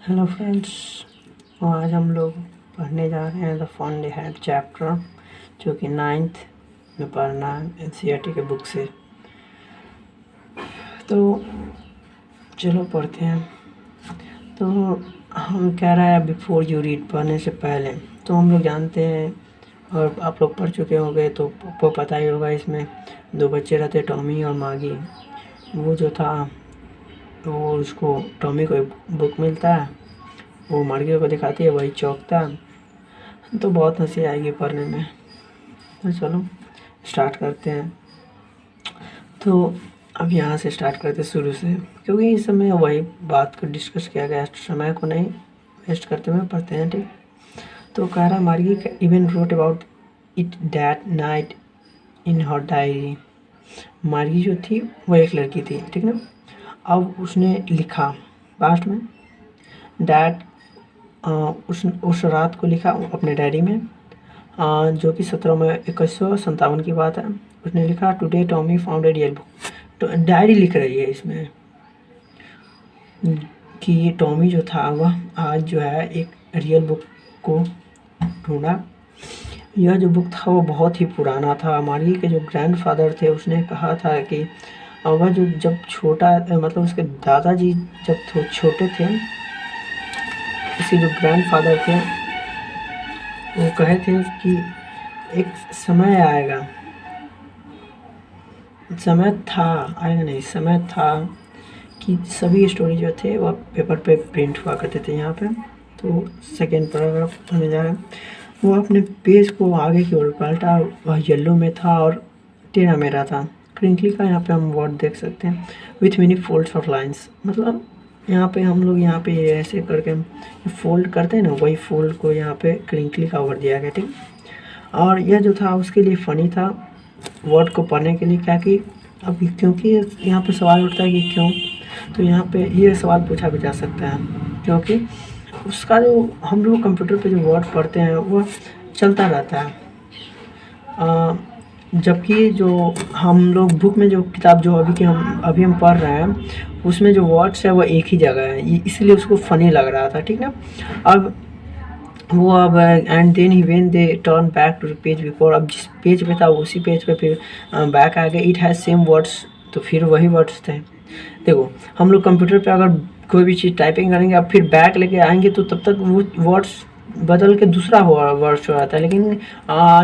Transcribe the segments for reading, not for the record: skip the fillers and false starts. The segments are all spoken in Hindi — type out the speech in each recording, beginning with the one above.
हेलो फ्रेंड्स, आज हम लोग पढ़ने जा रहे हैं the fun they had chapter, जो कि 9th में पढ़ना है एनसीईआरटी के बुक से। तो चलो पढ़ते हैं। तो हम कह रहा है बिफोर यू रीड, पढ़ने से पहले। तो हम लोग जानते हैं और आप लोग पढ़ चुके होंगे तो आपको पता ही होगा, इसमें दो बच्चे रहते, टॉमी और मागी। वो जो था वो उसको टॉमी को एक बुक मिलता है, वो मार्गी को दिखाती है, वही चौंकता है। तो बहुत हंसी आएगी पढ़ने में। तो चलो स्टार्ट करते हैं। तो अब यहाँ से स्टार्ट करते हैं शुरू से, क्योंकि इस समय वही बात को डिस्कस किया गया, समय को नहीं वेस्ट करते हुए पढ़ते हैं, ठीक। तो कह रहा मार्गी even wrote about it that night in her diary. मार्गी जो थी वो एक लड़की थी, ठीक ना। अब उसने लिखा लास्ट में डैट, उस रात को लिखा अपने डायरी में, जो कि 17 मई 1957 की बात है। उसने लिखा today Tommy found a real book. तो डायरी लिख रही है इसमें कि ये टॉमी जो था वह आज जो है एक रियल बुक को ढूंढा। यह जो बुक था वो बहुत ही पुराना था। मार्गी के जो ग्रैंडफादर थे उसने कहा था कि वह जो जब छोटा, मतलब उसके दादाजी जब छोटे थे, इसके जो ग्रैंडफादर थे वो कहे थे कि एक समय आएगा, समय था कि सभी स्टोरी जो थे वह पेपर पे प्रिंट हुआ करते थे। यहाँ पे तो सेकेंड पैराग्राफ होने जा रहा है। वो अपने पेज को आगे की ओर पलटा, वह येलो में था और टेढ़ा मेढ़ा था। क्रिंकली का यहाँ पे हम वर्ड देख सकते हैं, with many folds of lines. मतलब यहाँ पे हम लोग यहाँ पे ऐसे करके फोल्ड करते हैं ना, वही फोल्ड को यहाँ पे क्रिंकली का वर्ड दिया गया, ठीक। और यह जो था उसके लिए फ़नी था वर्ड को पढ़ने के लिए, क्या कि अब क्योंकि यहाँ पे सवाल उठता है कि क्यों। तो यहाँ पे ये सवाल पूछा भी जा सकता है, क्योंकि उसका जो हम लोग कंप्यूटर पे जो वर्ड पढ़ते हैं वो चलता रहता है, जबकि जो हम लोग बुक में जो किताब जो अभी हम पढ़ रहे हैं उसमें जो वर्ड्स है वो एक ही जगह है, इसलिए उसको फ़नी लग रहा था, ठीक ना। अब and then he when they turn back to the page before, अब जिस पेज पे था उसी पेज पे फिर बैक आ गए। इट हैज़ सेम वर्ड्स, तो फिर वही वर्ड्स थे। देखो हम लोग कंप्यूटर पे अगर कोई भी चीज़ टाइपिंग करेंगे, अब फिर बैक लेके आएंगे तो तब तक वो वर्ड्स बदल के दूसरा वर्ड्स हो जाता है। लेकिन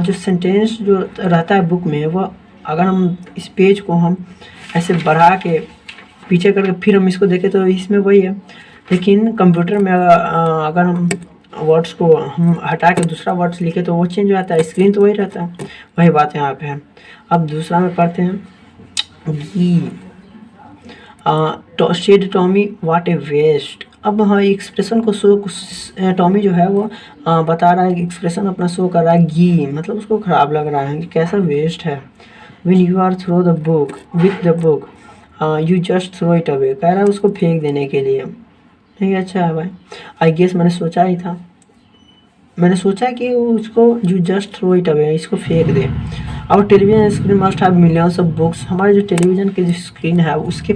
जो सेंटेंस जो रहता है बुक में, वो अगर हम इस पेज को हम ऐसे बढ़ा के पीछे करके फिर हम इसको देखें तो इसमें वही है। लेकिन कंप्यूटर में अगर हम वर्ड्स को हम हटा के दूसरा वर्ड्स लिखे तो वो चेंज हो जाता है, स्क्रीन तो वही रहता है। वही बात यहाँ पे है। अब दूसरा में पढ़ते हैं said Tommy what a waste. अब हाँ एक्सप्रेशन को शो, टॉमी जो है वो बता रहा है कि एक्सप्रेशन अपना शो कर रहा है, गी मतलब उसको ख़राब लग रहा है कि कैसा वेस्ट है। When you are throw the book with the book you just throw it away, कह रहा है उसको फेंक देने के लिए। नहीं अच्छा है भाई, आई गेस मैंने सोचा कि उसको you just throw it away, इसको फेंक दे। और television screen must have millions of books, हमारे जो टेलीविज़न की जो स्क्रीन है उसके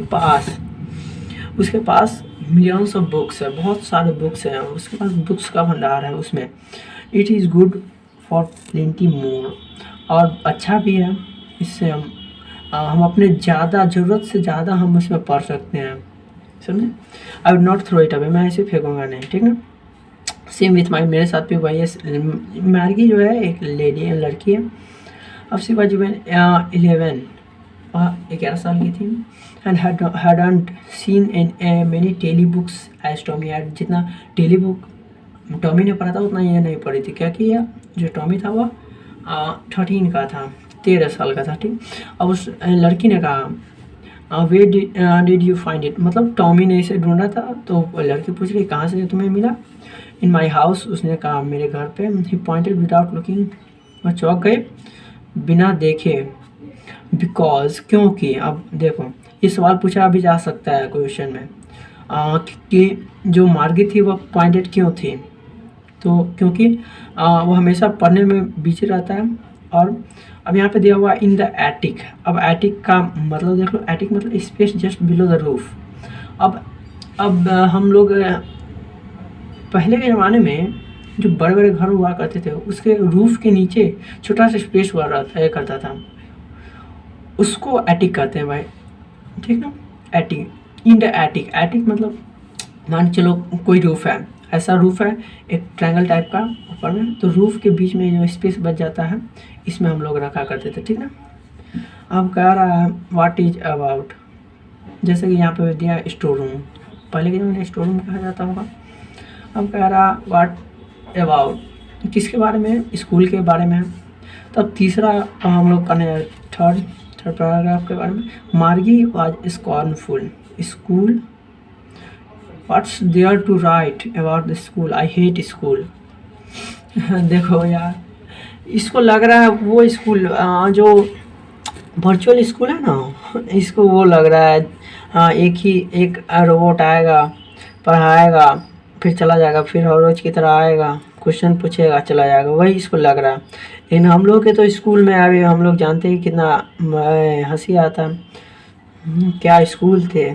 पास मिलियंस ऑफ बुक्स है, बहुत सारे बुक्स हैं, उसके पास बुक्स का भंडार है उसमें। It is good for plenty more, और अच्छा भी है, इससे हम अपने ज़्यादा ज़रूरत से ज़्यादा हम उसमें पढ़ सकते हैं, समझे। I would not throw it away, मैं ऐसे फेंकूंगा नहीं, ठीक ना। सेम विथ माई, मेरे साथ भी वही है। मार्गी जो है एक लड़की है। अब सी वॉज 11 साल की थी, and hadn't seen in many tele books as Tommy had, जितना टेली बुक टॉमी ने पढ़ा था उतना ये नहीं पढ़ी थी। क्या किया, जो टॉमी था वो 13 का था, 13 साल का था, ठीक। अब उस लड़की ने कहा वे डिड यू फाइंड इट, मतलब टॉमी ने इसे ढूंढा था। तो लड़की पूछ रही कहाँ से तुम्हें मिला। इन माई हाउस, उसने कहा मेरे घर पे। ही पॉइंटेड विदाउट लुकिंग, वह चौंक गए बिना देखे। बिकॉज, क्योंकि, अब देखो ये सवाल पूछा भी जा सकता है क्वेश्चन में कि जो मार्गी थी वह पॉइंटेड क्यों थी, तो क्योंकि वो हमेशा पढ़ने में बिजी रहता है। और अब यहाँ पे दिया हुआ इन द एटिक। अब एटिक का मतलब देख लो, एटिक मतलब space just below the roof. अब हम लोग पहले के ज़माने में जो बड़े बड़े घर हुआ करते थे उसके रूफ के नीचे छोटा सा स्पेस हुआ करता था, उसको एटिक कहते हैं भाई, ठीक ना। Attic, in the attic, attic मतलब मान चलो कोई रूफ है, ऐसा रूफ है एक ट्रायंगल टाइप का ऊपर में, तो रूफ के बीच में जो स्पेस बच जाता है इसमें हम लोग रखा करते थे, ठीक ना। अब कह रहा है व्हाट इज अबाउट, जैसे कि यहाँ पे दिया स्टोर रूम, पहले के ज़माने में स्टोर रूम कहा जाता होगा। अब कह रहा व्हाट अबाउट, किसके बारे में, स्कूल के बारे में। तब तीसरा हम लोग करने थर्ड पैराग्राफ के बारे में, Margie was scornful, school what's there to write about the school, I hate school. देखो यार, इसको लग रहा है वो स्कूल जो वर्चुअल स्कूल है ना, इसको वो लग रहा है हाँ एक रोबोट आएगा, पढ़ाएगा, फिर चला जाएगा, फिर हर रोज की तरह आएगा, क्वेश्चन पूछेगा, चला जाएगा, वही इसको लग रहा है। लेकिन हम लोग के तो स्कूल में अभी हम लोग जानते हैं कितना हंसी आता, क्या स्कूल थे।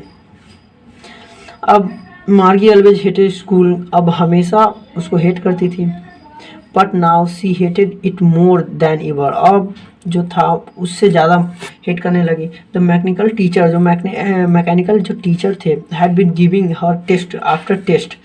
अब मार्गी ऑलवेज हेटेड स्कूल, अब हमेशा उसको हेट करती थी, but now she hated it more than ever, अब जो था उससे ज़्यादा हेट करने लगी। द मैकेनिकल टीचर, जो मैकेनिकल जो टीचर थे, had been giving her test after test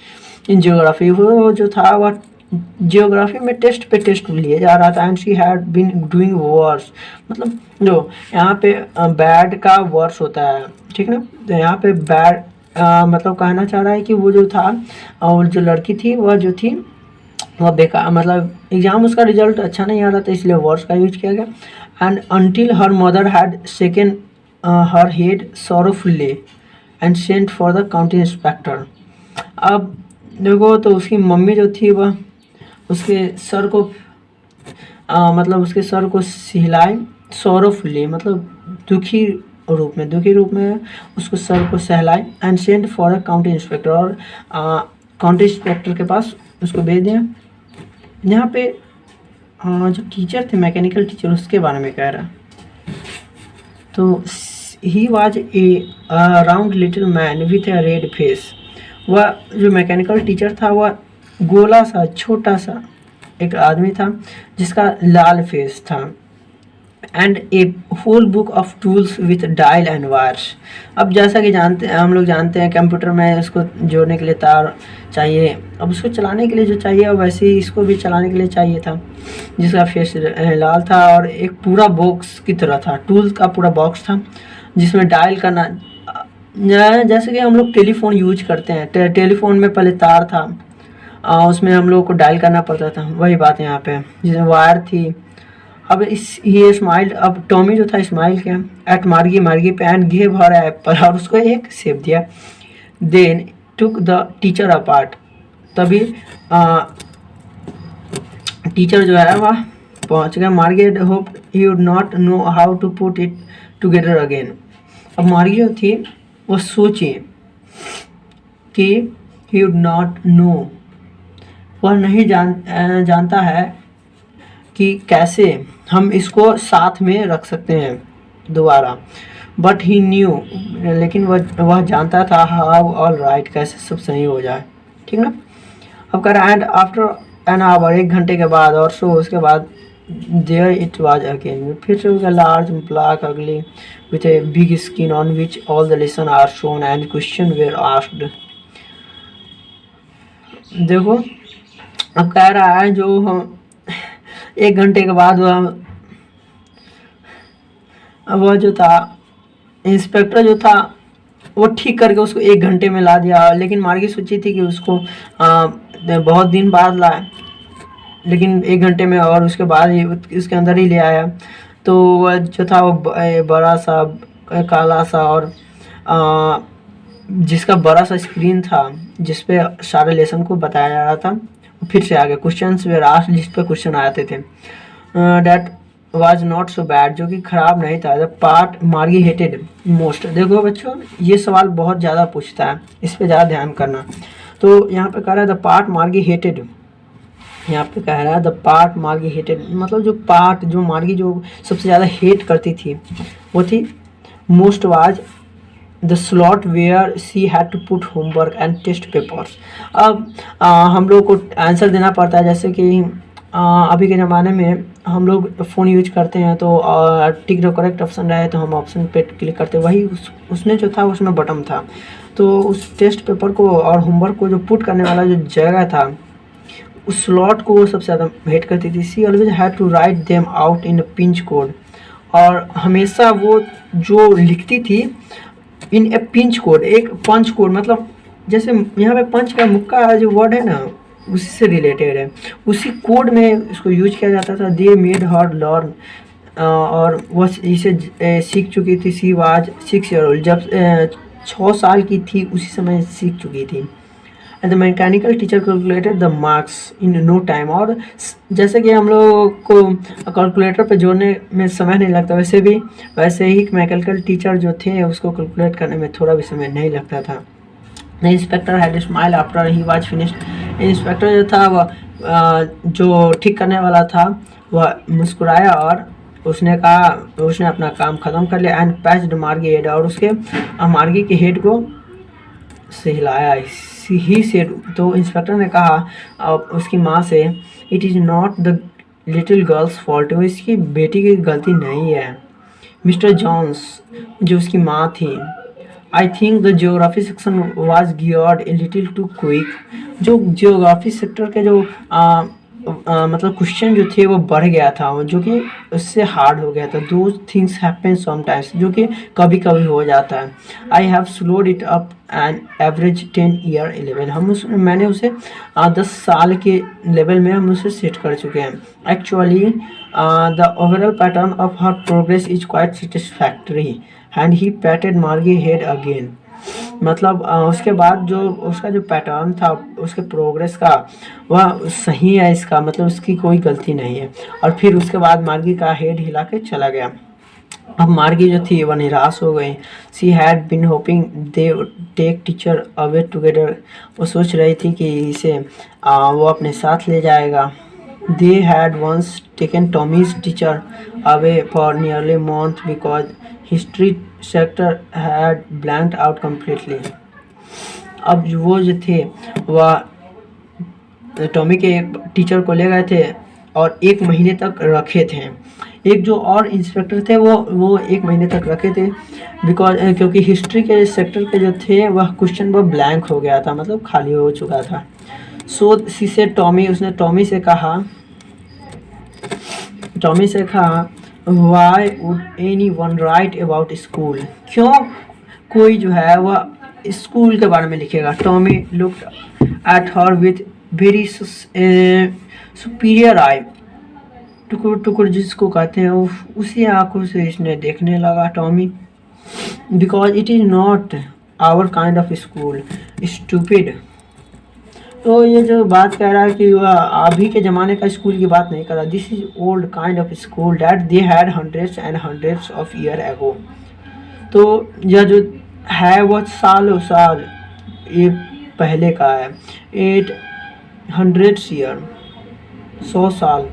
in geography, वो जो था वह जियोग्राफी में टेस्ट पे टेस्ट लिए जा रहा था, and she had been doing worse, मतलब जो यहाँ पे बैड का वर्स होता है, ठीक ना। तो यहाँ पे बैड मतलब कहना चाह रहा है कि वो जो था और जो लड़की थी वह जो थी वह बेकार, मतलब एग्ज़ाम उसका रिजल्ट अच्छा नहीं आ रहा था, इसलिए वर्ड्स का यूज किया गया। And until her mother had second her head sorrowfully and sent for the county inspector. अब देखो तो उसकी मम्मी जो थी वह उसके सर को मतलब उसके सर को सहलाए, सॉरोफुली मतलब दुखी रूप में उसको सर को सहलाए, and sent for a county inspector, और काउंटी इंस्पेक्टर के पास उसको भेज दिया। यहाँ पे जो टीचर थे मैकेनिकल टीचर उसके बारे में कह रहा, तो he was A round little man with a red face, वह जो मैकेनिकल टीचर था वह गोला सा छोटा सा एक आदमी था जिसका लाल फेस था, and a whole book of tools with dial and wires. अब जैसा कि हम लोग जानते हैं कंप्यूटर में उसको जोड़ने के लिए तार चाहिए, अब उसको चलाने के लिए जो चाहिए वैसे ही इसको भी चलाने के लिए चाहिए था, जिसका फेस लाल था और एक पूरा बॉक्स की तरह था, टूल्स का पूरा बॉक्स था जिसमें डायल करना, जैसे कि हम लोग टेलीफोन यूज करते हैं, टेलीफोन में पहले तार था उसमें हम लोग को डायल करना पड़ता था, वही बात यहाँ पे जिसमें वायर थी। अब ये स्माइल, अब टॉमी जो था स्माइल किया एट मार्गी पे एंड गिव हर एप्पल, और उसको एक सेब दिया। Then took the teacher apart, तभी टीचर जो है वह पहुंच गया। Margie hope he would not know how to put it together again. अब मार्गी जो थी वो सोची कि ही वुड नॉट नो, वह नहीं जानता है कि कैसे हम इसको साथ में रख सकते हैं दोबारा, बट ही न्यू, लेकिन वह जानता था हाउ ऑल राइट, कैसे सब सही हो जाए, ठीक ना। अब कह रहा एंड आफ्टर एन आवर, 1 घंटे के बाद, और सो उसके बाद देयर इट वाज अगेन, फिर से उसका large black ugly with a big skin on which all the lesson are shown and question were asked. देखो अब कह रहा है जो हम 1 घंटे के बाद वह जो था इंस्पेक्टर जो था वो ठीक करके उसको 1 घंटे में ला दिया, लेकिन मार्गी सोची थी कि उसको बहुत दिन बाद लाए, लेकिन 1 घंटे में, और उसके बाद ही उसके अंदर ही ले आया। तो वह जो था वो बड़ा सा काला सा और जिसका बड़ा सा स्क्रीन था जिस पे सारे लेसन को बताया जा रहा था, फिर से आगे क्वेश्चंस वेर आस्क्ड, जिस पे क्वेश्चन आते थे। That was not so bad, जो कि खराब नहीं था। द पार्ट मार्गी हेटेड मोस्ट, देखो बच्चों ये सवाल बहुत ज़्यादा पूछता है, इस पे ज़्यादा ध्यान करना। तो यहाँ पे कह रहा है द पार्ट मार्गी हेटेड, यहाँ पे कह रहा है द पार्ट मार्गी हेटेड, मतलब जो पार्ट जो मार्गी जो सबसे ज़्यादा हेट करती थी वो थी most was the slot where she had to put homework and test papers. अब हम लोग को आंसर देना पड़ता है, जैसे कि अभी के ज़माने में हम लोग फ़ोन यूज करते हैं तो टिक द करेक्ट ऑप्शन रहे तो हम ऑप्शन पे क्लिक करते, वही उसमें जो था उसमें बटन था। तो उस टेस्ट पेपर को और होमवर्क को जो पुट करने वाला जो जगह था, उस स्लॉट को वो सबसे ज़्यादा हेट करती थी। She always had to write them out in a pinch code, और हमेशा वो जो लिखती थी इन ए पिंच कोड, एक पंच कोड, मतलब जैसे यहाँ पे पंच का मुक्का जो वर्ड है ना उसी से रिलेटेड है, उसी कोड में इसको यूज किया जाता था। दे मेड हर लर्न, और वह इसे सीख चुकी थी। सी वाज 6 ईयर ओल्ड, जब 6 साल की थी उसी समय सीख चुकी थी। And the mechanical teacher calculated the marks in no time, और जैसे कि हम लोग को कैलकुलेटर पे जोड़ने में समय नहीं लगता, वैसे ही मैकेनिकल टीचर जो थे उसको कैलकुलेट करने में थोड़ा भी समय नहीं लगता था। The inspector had smile after he was finished. Inspector जो था वह जो ठीक करने वाला था वह मुस्कुराया और उसने कहा, उसने अपना काम ख़त्म कर लिया। एंड पैच्ड मार्गी हेड, और उसके मार्गी के हेड को सहलाया। ही सेड, तो इंस्पेक्टर ने कहा उसकी माँ से, it is not the little girls fault, वो इसकी बेटी की गलती नहीं है। मिस्टर जॉन्स, जो उसकी माँ थी, I think the geography section was geared a little too quick, जो जियोग्राफी सेक्टर के जो मतलब क्वेश्चन जो थे वो बढ़ गया था, जो कि उससे हार्ड हो गया था। दो थिंग्स हैपन समटाइम्स, जो कि कभी कभी हो जाता है। I have slowed it up an average 10 year 11, मैंने उसे 10 साल के लेवल में हम उसे सेट कर चुके हैं। Actually the overall pattern of her progress is quite satisfactory and he पैटेड मार्गी हेड अगेन। मतलब उसके बाद जो उसका जो पैटर्न था उसके प्रोग्रेस का वह सही है, इसका मतलब उसकी कोई गलती नहीं है। और फिर उसके बाद मार्गी का हेड हिला के चला गया। अब मार्गी जो थी वह निराश हो गई। She had been hoping they take teacher away together, वो सोच रही थी कि इसे वो अपने साथ ले जाएगा। They had once taken Tommy's teacher away for nearly month because history sector had blanked out completely. अब वो जो थे वह टॉमी के एक टीचर को ले गए थे और 1 महीने तक रखे थे। एक जो और इंस्पेक्टर थे वो 1 महीने तक रखे थे बिकॉज क्योंकि हिस्ट्री के सेक्टर के जो थे वह क्वेश्चन वह ब्लैंक हो गया था, मतलब खाली हो चुका था। सो सी से टॉमी, उसने टॉमी से कहा why would any one right about school, क्यों कोई जो है वह स्कूल के बारे में लिखेगा। Tommy looked at her with very superior eye, टुकुर टुकुर जिसको कहते हैं उसी आंखों से इसने देखने लगा Tommy. Because it is not our kind of school stupid. तो ये जो बात कह रहा है कि वह अभी के ज़माने का स्कूल की बात नहीं कर रहा। This is old kind of school that they had hundreds and hundreds of year ago. तो यह जो है वह सालों साल ये पहले का है। 800 ईयर, 100 साल।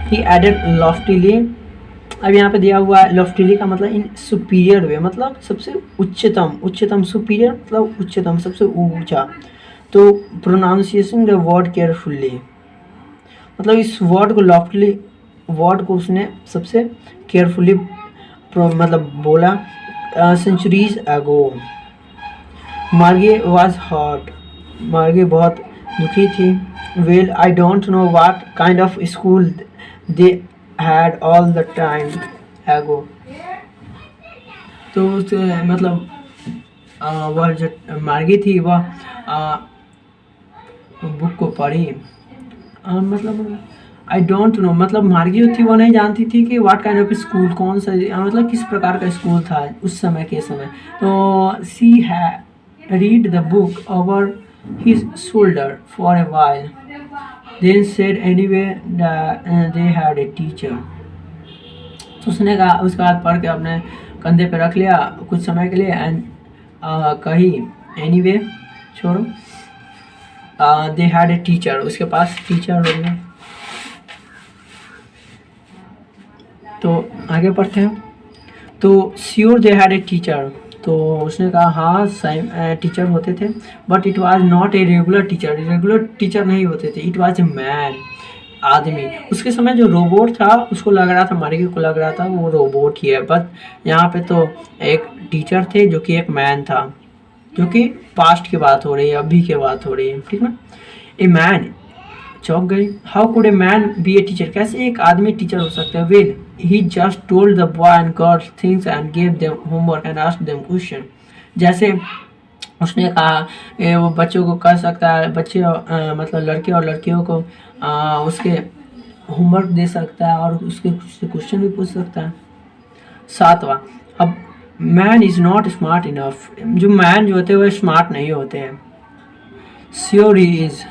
ही एडेड लॉफ्टीली, अब यहाँ पे दिया हुआ है लॉफ्टीली का मतलब इन सुपीरियर वे, मतलब सबसे उच्चतम सुपीरियर मतलब उच्चतम, सबसे ऊंचा। तो प्रोनाउंसिएशन द वर्ड केयरफुल्ली, मतलब इस वर्ड को लॉफ्टली वर्ड को उसने सबसे केयरफुली मतलब बोला। सेंचुरीज एगो मार्गी वाज हॉट, मार्गी बहुत दुखी थी। Well I don't know what kind of school they had all the time एगो। तो उस मतलब वह जो मार्गी थी वह बुक को पढ़ी, मतलब आई डोंट नो, मतलब मार्गी जो थी वो नहीं जानती थी कि व्हाट काइंड ऑफ स्कूल, कौन सा मतलब किस प्रकार का स्कूल था उस समय के समय। तो सी है read the book over his shoulder for a while, then said anyway they had a teacher. तो उसने कहा, उसके बाद पढ़ के अपने कंधे पे रख लिया कुछ समय के लिए। एंड कही एनीवे छोड़ो, दे हैड ए टीचर, उसके पास टीचर हो गया। तो आगे पढ़ते हैं। तो sure they had a teacher, तो उसने कहा हाँ टीचर होते थे, but it was not a regular teacher, regular teacher नहीं होते थे, इट वाज ए मैन, आदमी। उसके समय जो रोबोट था उसको लग रहा था, मार्गी को लग रहा था वो रोबोट ही है, बट यहाँ पे तो एक टीचर थे जो कि एक मैन था, जो कि पास्ट की बात हो रही है, अभी की बात हो रही है, ठीक ना। ए मैन, चौंक गई। How could a man B a teacher, कैसे एक आदमी टीचर हो सकता है। Well he just told the boy and girl things and gave them homework and asked them question. जैसे उसने कहा वो बच्चों को कर सकता है, बच्चे मतलब लड़के और लड़कियों को उसके होमवर्क दे सकता है और उसके क्वेश्चन भी पूछ सकता है। 7वां, अब man is not smart enough, जो मैन जो होते हैं वो स्मार्ट नहीं होते हैं। श्योर ही इज़,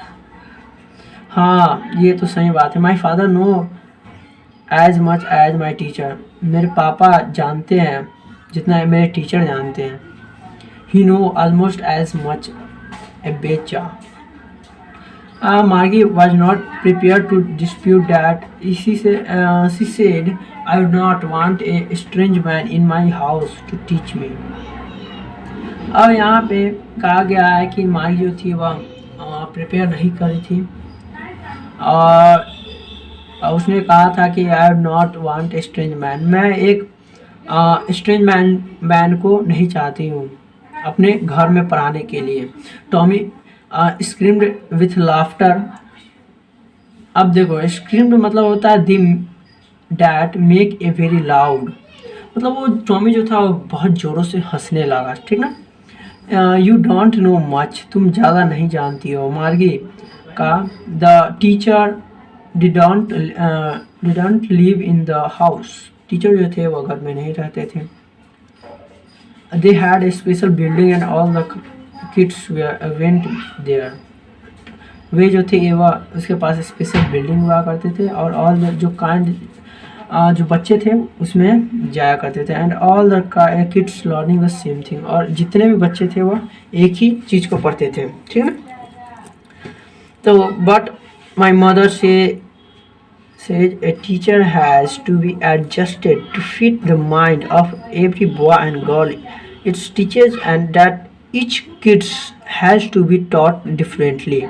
हाँ ये तो सही बात है। My father know as much as my teacher, मेरे पापा जानते हैं जितना मेरे टीचर जानते हैं। He know almost as much a बेचा। Margie was not prepared to dispute that. She said, I would not want a strange man in my house to teach me. अब यहाँ पे कहा गया है कि मार्गी जो थी वह प्रिपेयर नहीं करी थी और उसने कहा था कि आई would not want a strange man, मैं एक स्ट्रेंज मैन को नहीं चाहती हूँ अपने घर में पढ़ाने के लिए। Tommy screamed with laughter. अब देखो स्क्रीम्ड मतलब होता है the that make a very loud, मतलब वो टॉमी जो था वो बहुत ज़ोरों से हंसने लगा, ठीक ना। यू डोंट नो मच, तुम ज़्यादा नहीं जानती हो। मार्गी का the teacher didn't live in the house, teacher जो थे वो घर में नहीं रहते थे। They had a special building and all the kids went there, वे जो थे वह उसके पास स्पेशल बिल्डिंग हुआ करते थे और ऑल जो जो बच्चे थे उसमें जाया करते थे। And all the kids learning the same thing, और जितने भी बच्चे थे वह एक ही चीज़ को पढ़ते थे, ठीक है ना। तो but my mother says a teacher has to be adjusted to fit the mind of every boy and girl it teaches and that each kids has to be taught differently।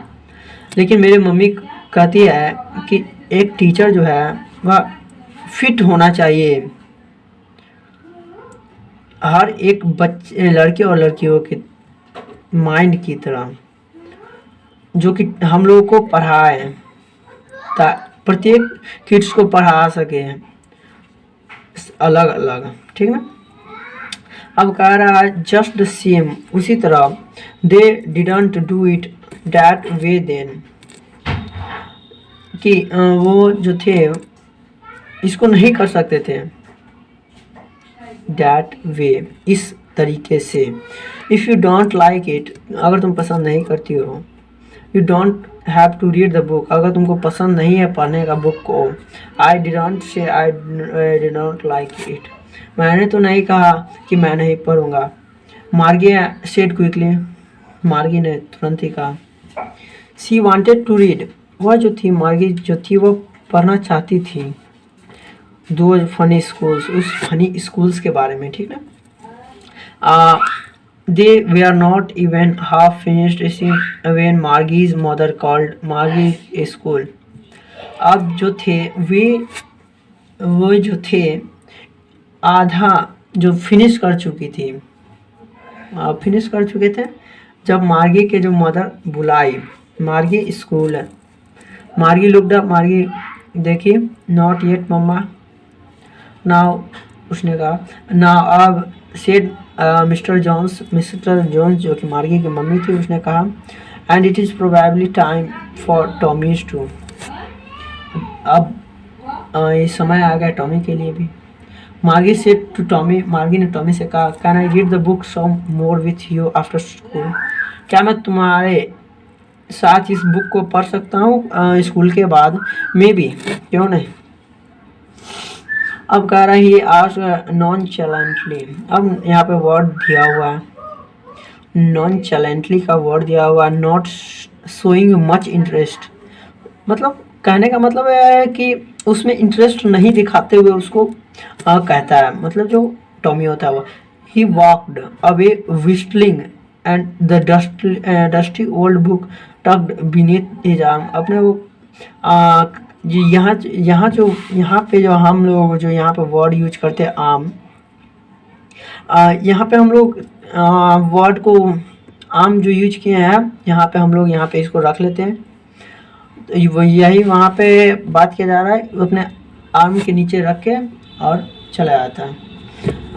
लेकिन मेरी मम्मी कहती है कि एक टीचर जो है वह फिट होना चाहिए हर एक बच्चे, लड़के और लड़कियों के माइंड की तरह, जो कि हम लोगों को पढ़ाए, प्रत्येक किड्स को पढ़ा सके अलग अलग, ठीक ना। अब कह रहा है जस्ट द सेम, उसी तरह they didn't do it that way then, कि वो जो थे इसको नहीं कर सकते थे दैट वे, इस तरीके से। If you don't like it, अगर तुम पसंद नहीं करती हो। You don't have to read the book, अगर तुमको पसंद नहीं है पढ़ने का बुक को। I didn't say I didn't like it, मैंने तो नहीं कहा कि मैं नहीं पढ़ूंगा। मार्गी सेड क्विकली, मार्गी ने तुरंत ही कहा। शी वांटेड टू रीड, वह जो थी मार्गी जो थी वो पढ़ना चाहती थी दो फनी स्कूल्स, उस फनी स्कूल्स के बारे में, ठीक ना। They were not even half finished when Margie's mother called Margie a school। अब जो थे वो जो थे आधा जो फिनिश कर चुकी थी, फिनिश कर चुके थे जब मार्गी के जो मदर बुलाई, मार्गी स्कूल है। मार्गी लुक्ड अप, मार्गी देखी, नॉट येट मम्मा नाउ, उसने कहा नाउ अब। सेड मिस्टर जोन्स जो कि मार्गी की मम्मी थी, उसने कहा and it is probably time for Tommy's too, अब ये समय आ गया टॉमी के लिए भी। मार्गी सेड टू टॉमी, मार्गी ने टॉमी से कहा can I read the book some more with you after school, क्या मैं तुम्हारे साथ इस बुक को पढ़ सकता हूँ स्कूल के बाद। मे बी, क्यों नहीं। अब कह रहा है ये आज नॉन चैलेंटली, अब यहाँ पे वर्ड दिया हुआ है नॉन चैलेंटली का वर्ड दिया हुआ है, नॉट शोइंग मच इंटरेस्ट, मतलब कहने का मतलब है कि उसमें इंटरेस्ट नहीं दिखाते हुए उसको कहता है, मतलब जो टॉमी होता है वो he walked away whistling and the dusty old book tucked beneath his arm। अपने वो आ, यहाँ पे जो हम लोग जो यहाँ पे वर्ड यूज करते हैं आम, यहाँ पे हम लोग वर्ड को आम जो यूज किए हैं यहाँ पे हम लोग यहाँ पे इसको रख लेते हैं। तो यही वहाँ पे बात किया जा रहा है, अपने आर्म के नीचे रख के और चला जाता है,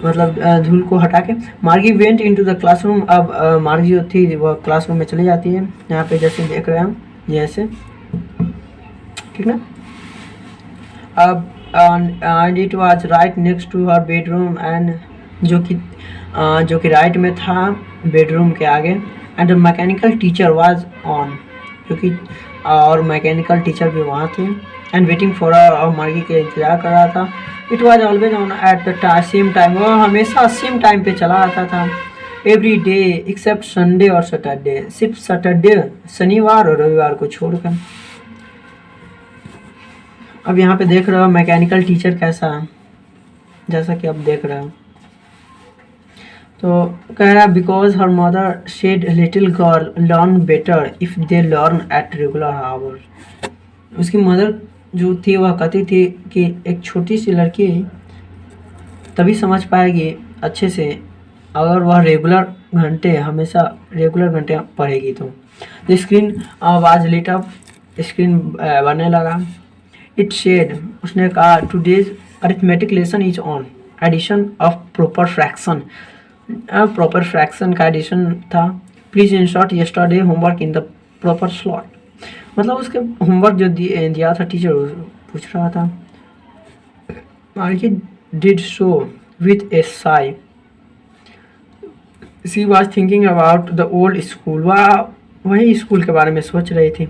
मतलब धूल को हटा के। मार्गी वेंट इनटू द क्लासरूम। अब मार्गी जो थी वह क्लासरूम में चली जाती है, यहाँ पे जैसे देख रहे हैं हम, जैसे ठीक ना। अब and it was right next to her bedroom, and जो कि राइट में था बेडरूम के आगे। And the mechanical teacher was on, क्योंकि और मैकेनिकल टीचर भी वहाँ थे। एंड वेटिंग फॉर और मार्गी के इंतज़ार कर रहा था। It was always on at the same time, वो हमेशा सेम टाइम पे चला आता था। एवरी डे एक्सेप्ट संडे और सैटरडे, सिर्फ सैटरडे शनिवार और रविवार को छोड़कर। अब यहाँ पे देख रहे हो मैकेनिकल टीचर कैसा है, जैसा कि आप देख रहे हो। तो कह रहा है because her mother said little girl learn better if they learn at regular hours. उसकी मदर जो थी वह कहती थी कि एक छोटी सी लड़की तभी समझ पाएगी अच्छे से अगर वह हमेशा रेगुलर घंटे पढ़ेगी। तो द स्क्रीन आवाज लिट अप, स्क्रीन बनने लगा। इट शेड, उसने कहा today's arithmetic lesson is on, addition of proper fraction. Proper fraction का एडिशन था। Please insert yesterday homework in the proper slot. मतलब उसके होमवर्क जो दिया था टीचर पूछ रहा था। मार्गी did so with A Sai. She was thinking about the old school, वही स्कूल के बारे में सोच रही थी।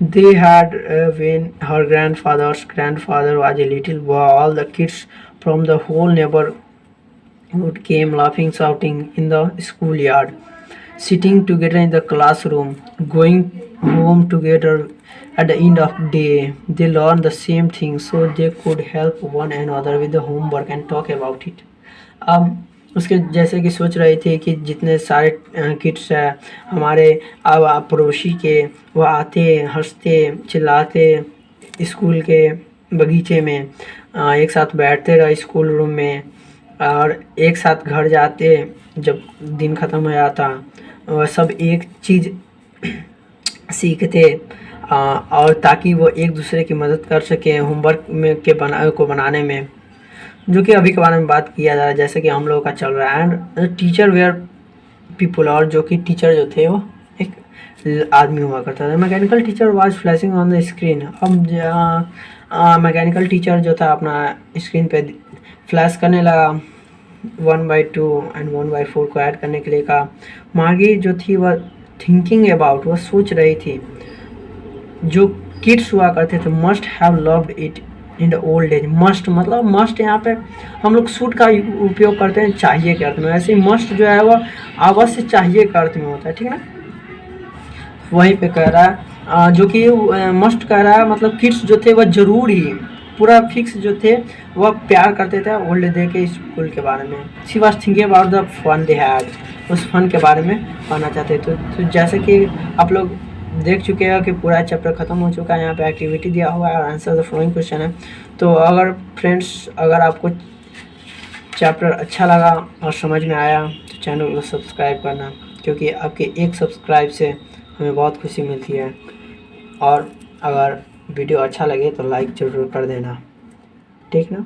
They had when her grandfather was a little boy, all the kids from the whole neighborhood came laughing, shouting in the schoolyard, sitting together in the classroom, going home together at the end of the day. They learned the same thing so they could help one another with the homework and talk about it। अब उसके जैसे कि सोच रही थी कि जितने सारे किड्स हैं हमारे अब पड़ोसी के, वह आते हंसते चिल्लाते स्कूल के बगीचे में, एक साथ बैठते रहे स्कूल रूम में और एक साथ घर जाते जब दिन ख़त्म हो जाता। वह सब एक चीज़ सीखते और ताकि वो एक दूसरे की मदद कर सके होमवर्क में को बनाने में, जो कि अभी के बारे में बात किया जा रहा है जैसे कि हम लोगों का चल रहा है। एंड टीचर वेयर पीपल, और जो कि टीचर जो थे वो एक आदमी हुआ करता था। Mechanical teacher was flashing on the screen. अब मैकेनिकल टीचर जो था अपना स्क्रीन पे फ्लैश करने लगा। 1/2 एंड 1/4 को ऐड करने के लिए कहा। मार्गी जो थी वह थिंकिंग अबाउट, वह सोच रही थी जो किड्स हुआ करते थे must have loved it in the old age. Must मतलब मस्ट यहाँ पे हम लोग शुड का उपयोग करते हैं चाहिए के अर्थ में, ऐसे ही मस्ट जो है वह अवश्य चाहिए के अर्थ में होता है, ठीक है ना। वहीं पे कह रहा है जो कि मस्ट कह रहा है मतलब किड्स जो थे वह जरूर ही पूरा फिक्स जो थे वह प्यार करते थे ओल्ड डे के स्कूल के बारे में। She was thinking about the fun they had, उस फन के बारे में पढ़ना चाहते थे। तो जैसे कि आप लोग देख चुके हैं कि पूरा चैप्टर ख़त्म हो चुका है। यहाँ पे एक्टिविटी दिया हुआ है और आंसर द फॉलोइंग क्वेश्चन है। तो अगर फ्रेंड्स अगर आपको चैप्टर अच्छा लगा और समझ में आया तो चैनल को सब्सक्राइब करना, क्योंकि आपके एक सब्सक्राइब से हमें बहुत खुशी मिलती है। और अगर वीडियो अच्छा लगे तो लाइक ज़रूर कर देना, ठीक ना।